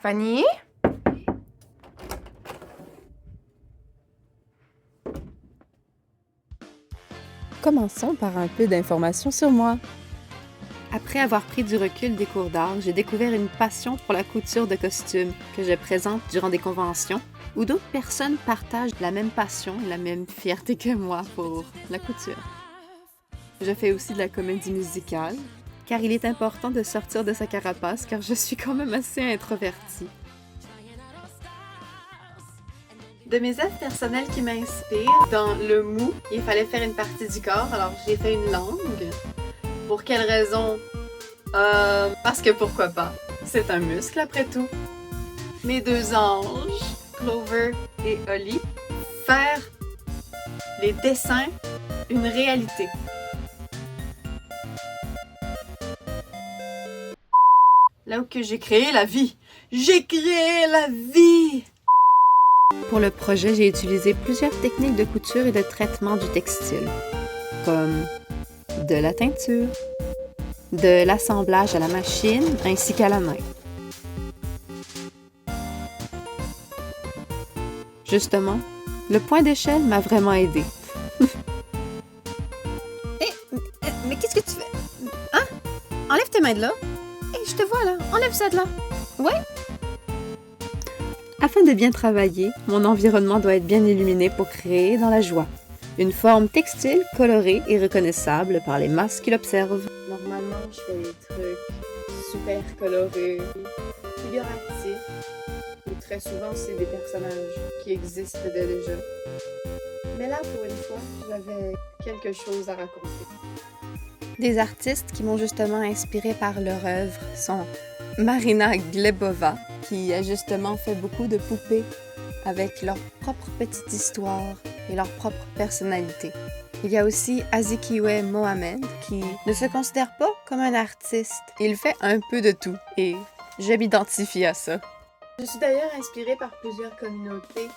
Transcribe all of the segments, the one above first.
Fanny? Commençons par un peu d'informations sur moi. Après avoir pris du recul des cours d'art, j'ai découvert une passion pour la couture de costumes que je présente durant des conventions où d'autres personnes partagent la même passion et la même fierté que moi pour la couture. Je fais aussi de la comédie musicale, car il est important de sortir de sa carapace car je suis quand même assez introvertie. De mes œuvres personnelles qui m'inspirent, dans le mou, il fallait faire une partie du corps, alors j'ai fait une langue. Pour quelle raison? Parce que pourquoi pas? C'est un muscle après tout. Mes deux anges, Clover et Holly, faire les dessins une réalité. Là où que j'ai créé la vie. J'ai créé la vie! Pour le projet, j'ai utilisé plusieurs techniques de couture et de traitement du textile, comme de la teinture, de l'assemblage à la machine ainsi qu'à la main. Justement, le point d'échelle m'a vraiment aidée. Mais qu'est-ce que tu fais? Hein? Enlève tes mains de là. Hé, je te vois là. Enlève ça de là. Ouais? Afin de bien travailler, mon environnement doit être bien illuminé pour créer dans la joie. Une forme textile, colorée et reconnaissable par les masses qui l'observent. Normalement, je fais des trucs super colorés, figuratifs. Et très souvent, c'est des personnages qui existent déjà. Mais là, pour une fois, j'avais quelque chose à raconter. Des artistes qui m'ont justement inspirée par leur œuvre sont Marina Glebova, qui a justement fait beaucoup de poupées avec leur propre petite histoire et leur propre personnalité. Il y a aussi Azikiwe Mohamed, qui ne se considère pas comme un artiste. Il fait un peu de tout et je m'identifie à ça. Je suis d'ailleurs inspirée par plusieurs communautés,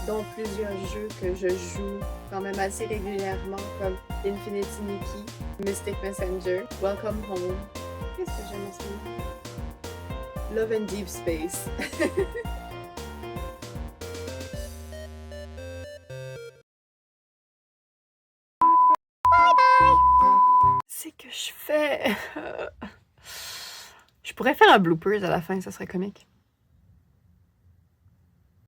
dont plusieurs jeux que je joue quand même assez régulièrement, comme Infinity Nikki, Mystic Messenger, Welcome Home. Qu'est-ce que j'aime en ce moment? Love and Deep Space. C'est que je fais... Je pourrais faire un bloopers à la fin, ça serait comique.